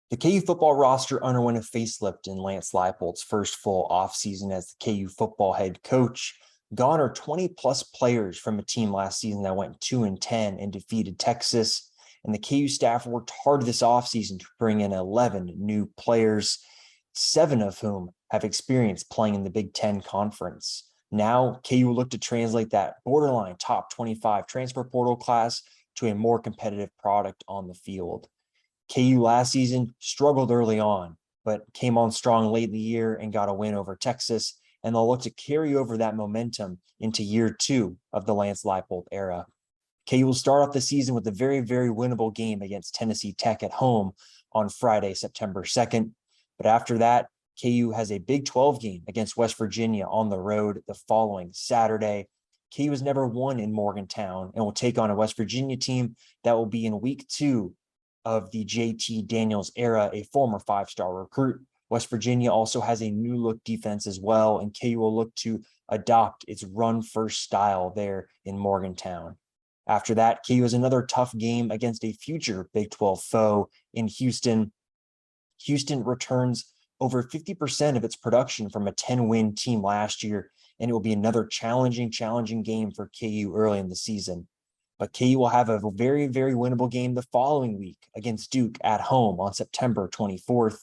The KU football roster underwent a facelift in Lance Leipold's first full offseason as the KU football head coach. Gone are 20 plus players from a team last season that went 2-10 and defeated Texas. And the KU staff worked hard this offseason to bring in 11 new players, 7 of whom have experience playing in the Big Ten Conference. Now, KU will look to translate that borderline top 25 transfer portal class to a more competitive product on the field. KU last season struggled early on, but came on strong late in the year and got a win over Texas. And they'll look to carry over that momentum into year 2 of the Lance Leipold era. KU will start off the season with a very, very winnable game against Tennessee Tech at home on Friday, September 2nd. But after that, KU has a Big 12 game against West Virginia on the road the following Saturday. KU has never won in Morgantown and will take on a West Virginia team that will be in week 2 of the JT Daniels era, a former 5-star recruit. West Virginia also has a new look defense as well, and KU will look to adopt its run first style there in Morgantown. After that, KU has another tough game against a future Big 12 foe in Houston. Houston returns over 50% of its production from a 10-win team last year, and it will be another challenging game for KU early in the season. But KU will have a very, very winnable game the following week against Duke at home on September 24th.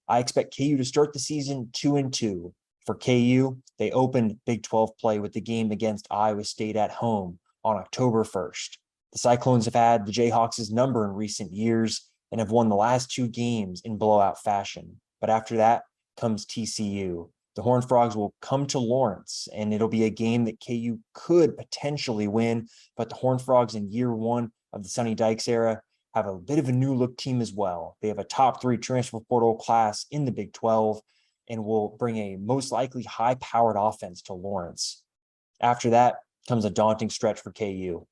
I expect KU to start the season 2-2. For KU, they opened Big 12 play with the game against Iowa State at home on October 1st. The Cyclones have had the Jayhawks' number in recent years and have won the last 2 games in blowout fashion. But after that comes TCU. The Horned Frogs will come to Lawrence, and it'll be a game that KU could potentially win. But the Horned Frogs in year 1 of the Sonny Dykes era have a bit of a new look team as well. They have a top 3 transfer portal class in the Big 12 and will bring a most likely high-powered offense to Lawrence. After that comes a daunting stretch for KU.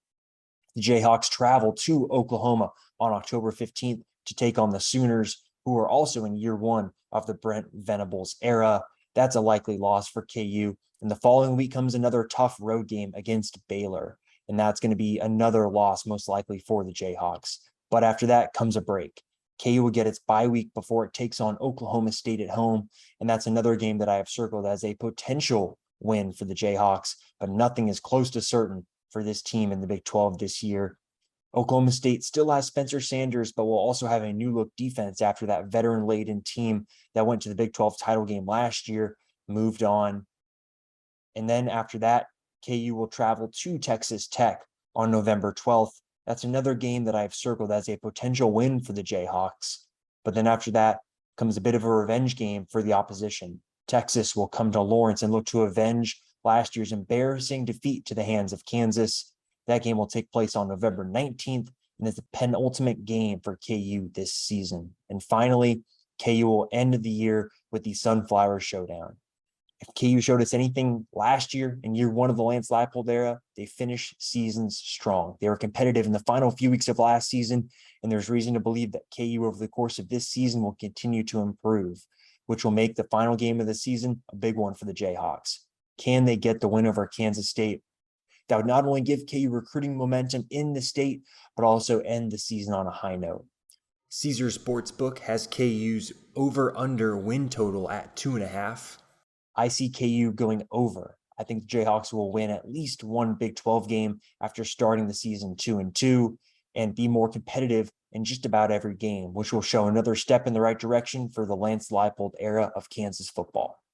The Jayhawks travel to Oklahoma on October 15th to take on the Sooners, who are also in year 1 of the Brent Venables era. That's a likely loss for KU. And the following week comes another tough road game against Baylor. And that's going to be another loss, most likely for the Jayhawks. But after that comes a break. KU will get its bye week before it takes on Oklahoma State at home. And that's another game that I have circled as a potential win for the Jayhawks, but nothing is close to certain for this team in the Big 12 this year. Oklahoma State still has Spencer Sanders, but will also have a new look defense after that veteran-laden team that went to the Big 12 title game last year moved on. And then after that, KU will travel to Texas Tech on November 12th. That's another game that I've circled as a potential win for the Jayhawks. But then after that comes a bit of a revenge game for the opposition. Texas will come to Lawrence and look to avenge last year's embarrassing defeat to the hands of Kansas. That game will take place on November 19th and is the penultimate game for KU this season. And finally, KU will end the year with the Sunflower Showdown. If KU showed us anything last year in year 1 of the Lance Leipold era, they finished seasons strong. They were competitive in the final few weeks of last season, and there's reason to believe that KU over the course of this season will continue to improve, which will make the final game of the season a big one for the Jayhawks. Can they get the win over Kansas State? That would not only give KU recruiting momentum in the state, but also end the season on a high note. Caesars Sportsbook has KU's over-under win total at 2.5. I see KU going over. I think the Jayhawks will win at least one Big 12 game after starting the season 2-2 and be more competitive in just about every game, which will show another step in the right direction for the Lance Leipold era of Kansas football.